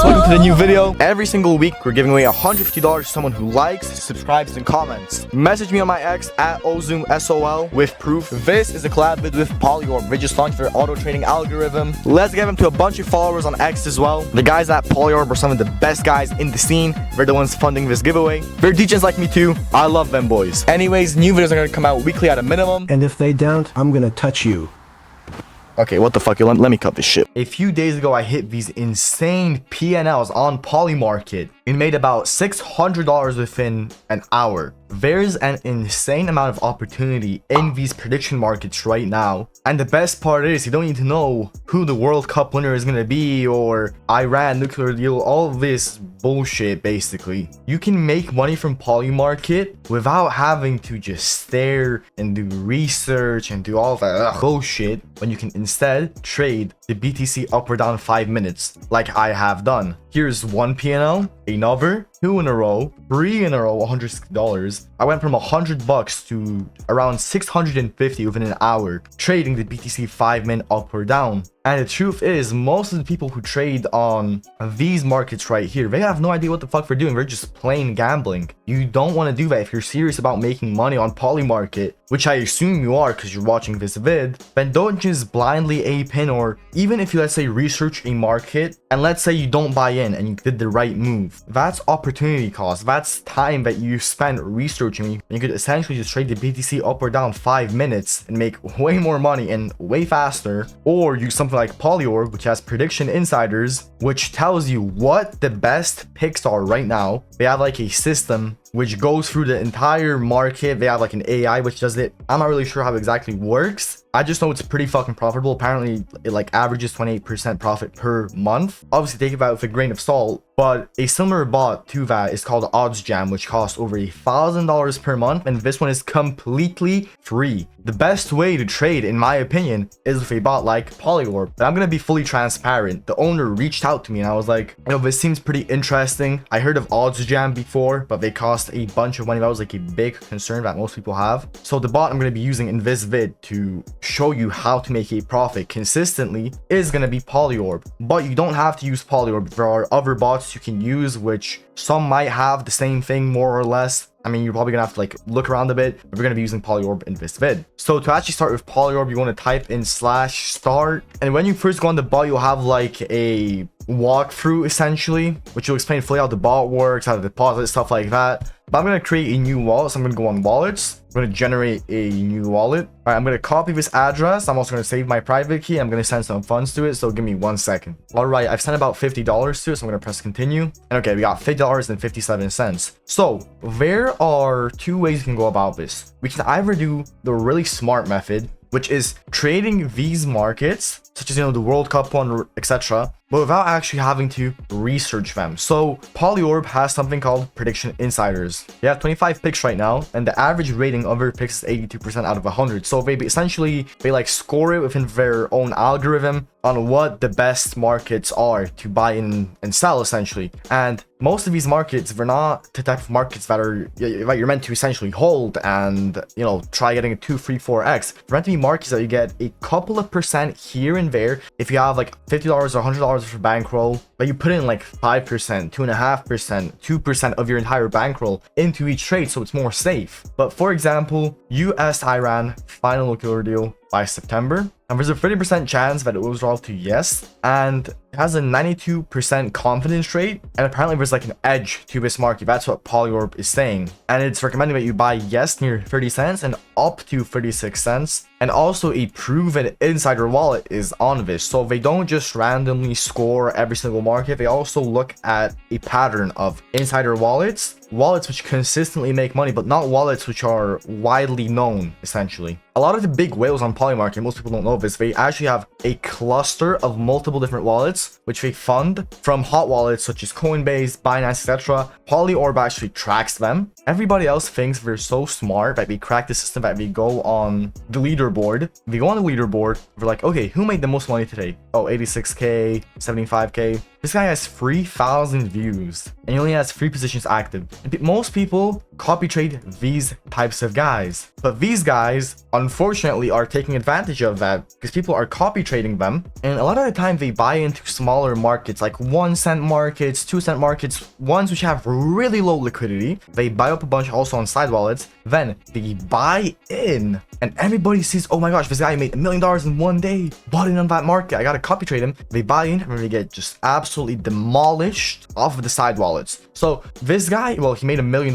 welcome to the new video. Every single week, we're giving away $150 to someone who likes, subscribes, and comments. Message me on my X at OzoomSOL with proof. This is a collab vid with Polymarket. They just launched their auto trading algorithm. Let's get them to a bunch of followers on X as well. The guys at Polymarket are some of the best guys in the scene. They're the ones funding this giveaway. They're DJs like me too. I love them boys. Anyways, new videos are gonna come out weekly at a minimum. And if they don't, I'm gonna touch you. Okay, what the fuck? Let me cut this shit. A few days ago, I hit these insane PNLs on Polymarket and made about $600 within an hour. There's an insane amount of opportunity in these prediction markets right now. And the best part is you don't need to know who the World Cup winner is going to be or Iran nuclear deal, all of this bullshit basically. You can make money from Polymarket without having to just stare and do research and do all that bullshit when you can instead trade the BTC up or down 5 minutes like I have done. Here's one PNL, another, 2 in a row, 3 in a row, $160. I went from $100 to around 650 within an hour, trading the BTC 5-minute up or down. And the truth is, most of the people who trade on these markets right here, they have no idea what the fuck they're doing. They're just plain gambling. You don't want to do that if you're serious about making money on Polymarket, which I assume you are because you're watching this vid. Then don't just blindly ape in, or even if you, let's say, research a market and let's say you don't buy in and you did the right move. That's opportunity cost. That's time that you spent researching. You could essentially just trade the BTC up or down 5 minutes and make way more money and way faster, or use something like Polymarket, which has prediction insiders, which tells you what the best picks are right now. They have like a system which goes through the entire market. They have like an AI which does it. I'm not really sure how it exactly works. I just know it's pretty fucking profitable. Apparently it like averages 28% profit per month. Obviously take it out with a grain of salt, but a similar bot to that is called Odds Jam, which costs over $1,000 per month, and this one is completely free. The best way to trade, in my opinion, is with a bot like Polymarket. But I'm gonna be fully transparent. The owner reached out to me and I was like, you know, this seems pretty interesting. I heard of Odds Jam before, but they cost a bunch of money. That was like a big concern that most people have. So the bot I'm gonna be using in this vid to show you how to make a profit consistently is gonna be Polymarket. But you don't have to use Polymarket. There are other bots you can use, which some might have the same thing more or less. I mean, you're probably gonna have to like look around a bit, but we're gonna be using Polymarket in this vid. So to actually start with Polymarket, you want to type in /start, and when you first go on the bot, you'll have like a walkthrough essentially, which will explain fully how the bot works, how to deposit, stuff like that. But I'm gonna create a new wallet, so I'm gonna go on wallets. I'm gonna generate a new wallet. All right, I'm gonna copy this address. I'm also gonna save my private key. I'm gonna send some funds to it, so give me 1 second. All right, I've sent about $50 to it, so I'm gonna press continue. And okay, we got $50.57. So there are 2 ways you can go about this. We can either do the really smart method, which is trading these markets, such as, you know, the World Cup one, etc., but without actually having to research them. So Polymarket has something called prediction insiders. They have 25 picks right now, and the average rating of their picks is 82% out of 100. So they essentially like score it within their own algorithm on what the best markets are to buy in and sell essentially. And most of these markets, they're not the type of markets that are you're meant to essentially hold and, you know, try getting a 2, 3, 4x. They're meant to be markets that you get a couple of percent here and there. If you have like $50 or $100 for bankroll, but you put in like 5%, 2.5%, 2% of your entire bankroll into each trade, so it's more safe. But for example, US-Iran final nuclear deal by September, and there's a 30% chance that it will resolve to yes, and it has a 92% confidence rate, and apparently there's like an edge to this market. That's what Polymarket is saying, and it's recommending that you buy yes near 30 cents and up to 36 cents. And also a proven insider wallet is on this, so they don't just randomly score every single market. They also look at a pattern of insider wallets which consistently make money, but not wallets which are widely known essentially. A lot of the big whales on Polymarket, most people don't know this, they actually have a cluster of multiple different wallets which they fund from hot wallets such as Coinbase, Binance, etc. Polymarket actually tracks them. Everybody else thinks they're so smart that they crack the system that they go on the leaderboard. They go on the leaderboard, they're like, okay, who made the most money today? Oh, 86k, 75k. This guy has 3,000 views and he only has 3 positions active. And most people copy trade these types of guys, but these guys unfortunately are taking advantage of that because people are copy trading them, and a lot of the time they buy into smaller markets like 1 cent markets, 2 cent markets, ones which have really low liquidity. They buy up a bunch also on side wallets, then they buy in and everybody sees, oh my gosh, this guy made $1 million in one day, bought in on that market, I gotta copy trade him. They buy in and they get just absolutely demolished off of the side wallets. So this guy, well, he made $1 million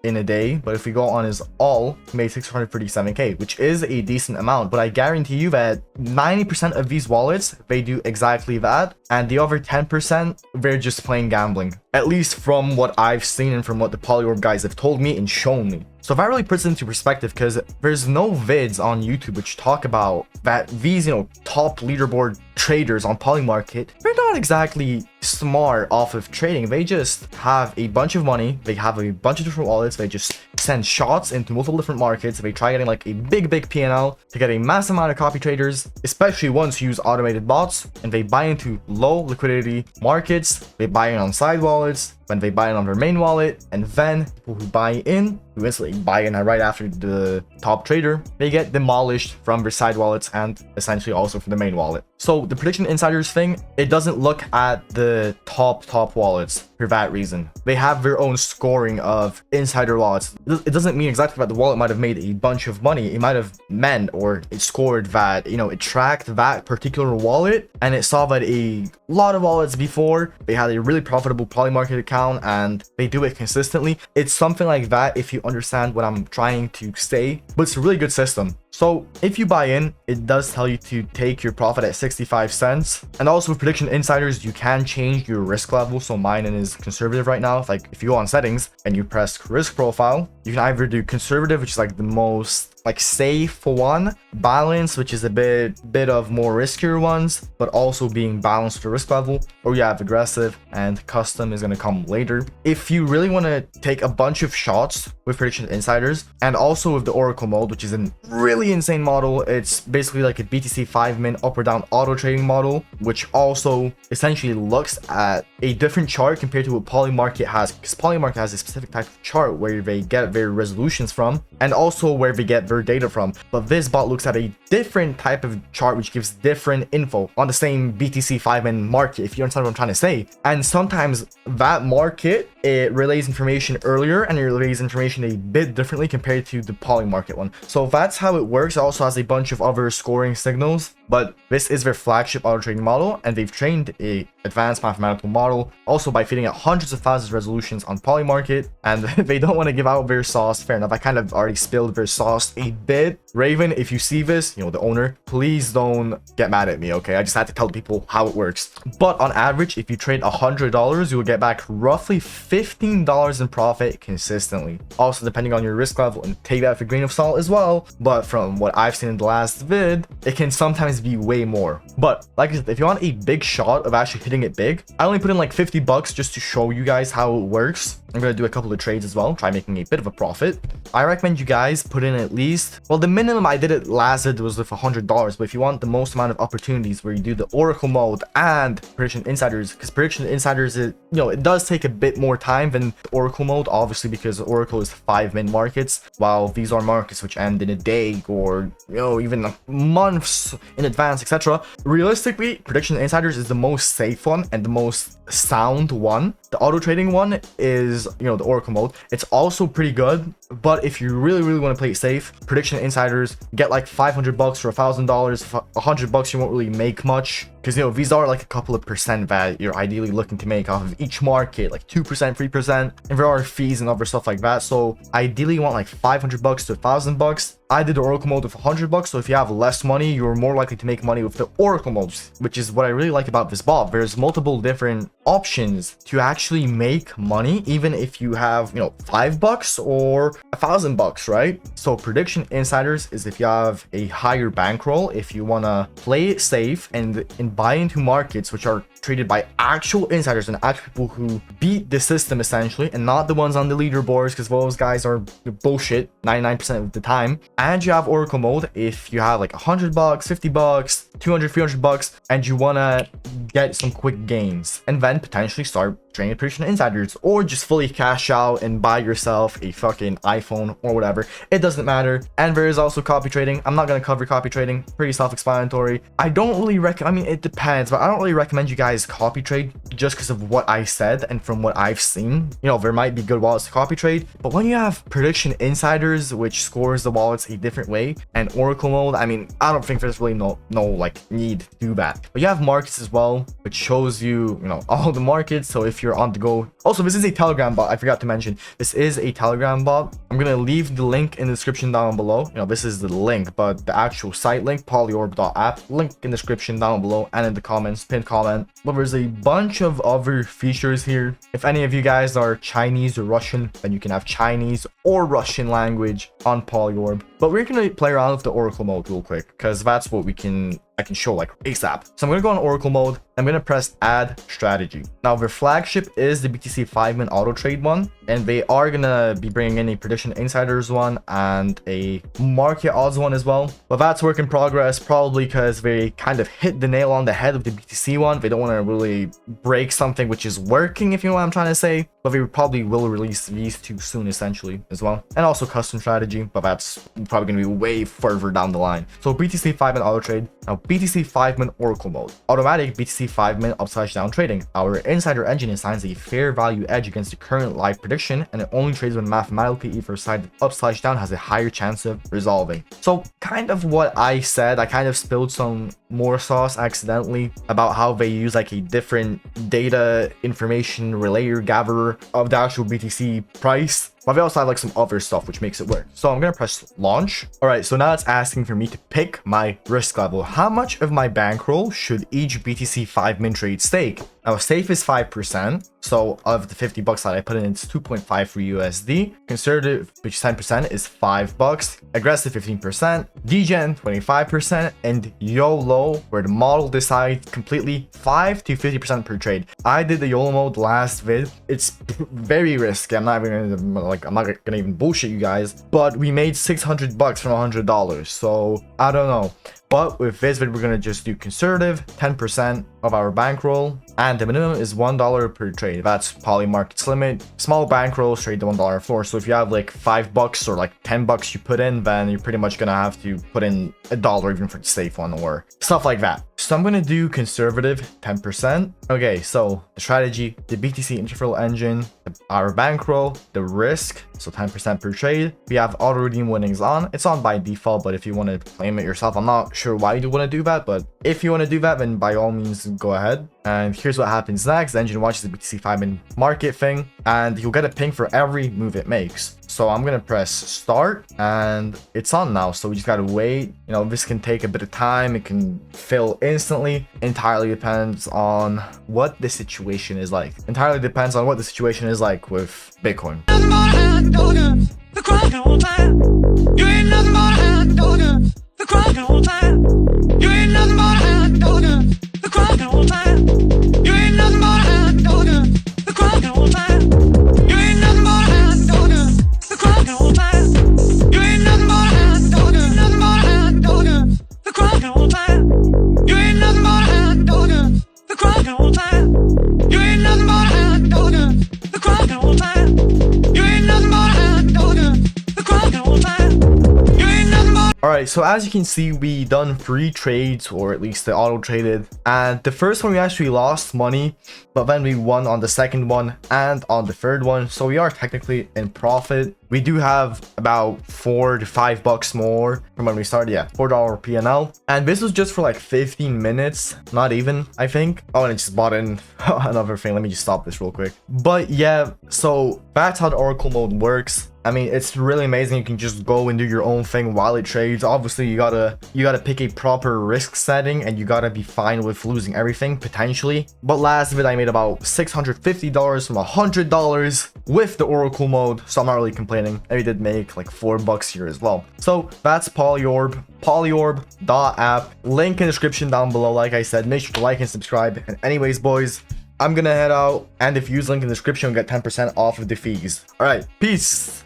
in a day, but if we go on his all, he made 637k, which is a decent amount. But I guarantee you that 90% of these wallets, they do exactly that, and the other 10%, they're just playing gambling, at least from what I've seen and from what the Polymarket guys have told me and shown me. So that really puts it into perspective, because there's no vids on YouTube which talk about that these, top leaderboard traders on Polymarket, they're not exactly smart off of trading. They just have a bunch of money, they have a bunch of different wallets, they just send shots into multiple different markets, they try getting like a big P&L to get a mass amount of copy traders, especially ones who use automated bots, and they buy into low liquidity markets, they buy in on side wallets, when they buy in on their main wallet, and then people who buy in, who instantly buy in right after the top trader, they get demolished from their side wallets and essentially also from the main wallet. So the prediction insiders thing, it doesn't look at the top wallets for that reason. They have their own scoring of insider wallets. It doesn't mean exactly that the wallet might have made a bunch of money. It might have meant, or it scored that, it tracked that particular wallet and it saw that a lot of wallets before, they had a really profitable Polymarket account and they do it consistently. It's something like that, if you understand what I'm trying to say, but it's a really good system. So if you buy in, it does tell you to take your profit at 65 cents. And also with prediction insiders, you can change your risk level. So mine is conservative right now. Like if you go on settings and you press risk profile, you can either do conservative, which is like the most safe one, balance, which is a bit of more riskier ones, but also being balanced with the risk level, or you have aggressive, and custom is going to come later. If you really want to take a bunch of shots with prediction insiders, and also with the Oracle mode, which is a really insane model, it's basically like a BTC 5-min up or down auto trading model, which also essentially looks at a different chart compared to what Polymarket has, because Polymarket has a specific type of chart where they get their resolutions from, and also where they get their data from. But this bot looks at a different type of chart which gives different info on the same BTC 5-min market, if you understand what I'm trying to say. And sometimes that market, it relays information earlier and it relays information a bit differently compared to the Polymarket one. So that's how it works. It also has a bunch of other scoring signals, but this is their flagship auto trading model, and they've trained a advanced mathematical model also by feeding it hundreds of thousands of resolutions on Polymarket, and they don't want to give out their sauce. Fair enough, I kind of already spilled their sauce a bit. Raven, if you see this, the owner, please don't get mad at me, okay? I just had to tell people how it works. But on average, if you trade $100, you will get back roughly $15 in profit consistently. Also, depending on your risk level, and take that with a grain of salt as well, but from what I've seen in the last vid, it can sometimes be way more. But like I said, if you want a big shot of actually hitting it big, I only put in like $50 just to show you guys how it works. I'm going to do a couple of trades as well, try making a bit of a profit. I recommend you guys put in at least, well, the minimum I did it last vid was with $100, but if you want the most amount of opportunities where you do the Oracle mode and prediction insiders, because prediction insiders, it does take a bit more time than the Oracle mode, obviously, because Oracle is 5-min markets, while these are markets which end in a day or even months in advance, etc. Realistically, prediction insiders is the most safe one and the most sound one. The auto trading one is the Oracle mode. It's also pretty good, but if you really want to play it safe, prediction insiders, get like $500 or $1,000. $100 you won't really make much, because these are like a couple of percent that you're ideally looking to make off of each market, like 2%, 3%, and there are fees and other stuff like that. So ideally you want like $500 to $1,000. I did the Oracle mode with $100, so if you have less money, you're more likely to make money with the Oracle modes, which is what I really like about this bot. There's multiple different options to actually make money, even if you have $5 or $1,000, right? So prediction insiders is if you have a higher bankroll, if you want to play it safe and buy into markets which are traded by actual insiders and actual people who beat the system essentially, and not the ones on the leaderboards, because those guys are bullshit 99% of the time. And you have Oracle mode if you have like $100, $50, $200, $300, and you want to get some quick gains, and then potentially start trading prediction insiders, or just fully cash out and buy yourself a fucking iPhone or whatever. It doesn't matter. And there is also copy trading. I'm not going to cover copy trading, pretty self-explanatory. I don't really recommend, I mean, it depends, but I don't really recommend you guys copy trade just because of what I said and from what I've seen. You know, there might be good wallets to copy trade, but when you have prediction insiders, which scores the wallets a different way, and Oracle mode, I mean, I don't think there's really no like need to do that. But you have markets as well, which shows you, you know, all the markets. So if you're on the go, also this is a Telegram bot. I forgot to mention, this is a Telegram bot. I'm gonna leave the link in the description down below. You know, this is the link, but the actual site link, polyorb.app, link in the description down below and in the comments, pinned comment. But there's a bunch of other features here. If any of you guys are Chinese or Russian, then you can have Chinese or Russian language on Polyorb. But we're gonna play around with the Oracle mode real quick, because that's what I can show like ASAP. So I'm gonna go on Oracle mode. I'm gonna press add strategy. Now their flagship is the BTC 5-minute auto trade one, and they are gonna be bringing in a prediction insiders one and a market odds one as well. But that's work in progress, probably because they kind of hit the nail on the head with the BTC one. They don't want to really break something which is working, if you know what I'm trying to say. But they probably will release these two soon, essentially, as well. And also custom strategy, but that's probably gonna be way further down the line. So BTC 5-minute auto trade. Now BTC 5-minute Oracle mode. Automatic BTC 5-minute upside down trading. Our insider engine assigns a fair value edge against the current live prediction, and it only trades when mathematically either side upside down has a higher chance of resolving. So kind of what I said, I kind of spilled some more sauce accidentally about how they use like a different data information relayer gatherer of the actual BTC price. But they also have like some other stuff which makes it work. So I'm gonna press launch. All right, so now it's asking for me to pick my risk level. How much of my bankroll should each BTC 5-minute trade stake? Now safe is 5%. So of the $50 that I put in, it's 2.5 for USD. Conservative, which is 10%, is $5. Aggressive 15%. Degen 25%, and YOLO, where the model decides completely, 5 to 50% per trade. I did the YOLO mode last vid. It's very risky. I'm not gonna even bullshit you guys, but we made $600 from $100. So I don't know. But with this vid, we're gonna just do conservative, 10% of our bankroll, and the minimum is $1 per trade. That's Polymarket's limit. Small bankrolls trade the $1 floor. So if you have like $5 or like $10 you put in, then you're pretty much gonna have to put in $1 even for the safe one or stuff like that. So I'm gonna do conservative, 10%. Okay, so the strategy, the BTC interval engine, our bankroll, the risk, so 10% per trade. We have auto redeem winnings on. It's on by default, but if you want to claim it yourself, I'm not sure why you want to do that, but if you want to do that, then by all means go ahead. And here's what happens next. The engine watches the BTC 5-minute market thing, and you'll get a ping for every move it makes. So I'm gonna press start, and it's on now. So we just gotta wait. You know, this can take a bit of time. It can fill instantly. Entirely depends on what the situation is like. Entirely depends on what the situation is like with Bitcoin. Alright, so as you can see, we done 3 trades, or at least the auto traded, and the first one we actually lost money, but then we won on the second one and on the third one, so we are technically in profit. We do have about $4 to $5 more from when we started. Yeah, $4 P&L, and this was just for like 15 minutes, not even, I think. Oh, and it just bought in another thing. Let me just stop this real quick. But yeah, so that's how the Oracle mode works. I mean, it's really amazing. You can just go and do your own thing while it trades. Obviously, you gotta pick a proper risk setting, and you gotta be fine with losing everything potentially. But last vid, I made about $650 from $100 with the Oracle mode, so I'm not really complaining. And we did make like $4 here as well. So that's Polyorb, polyorb.app. Link in the description down below. Like I said, make sure to like and subscribe. And anyways, boys, I'm gonna head out, and if you use link in the description, you'll get 10% off of the fees. All right, peace.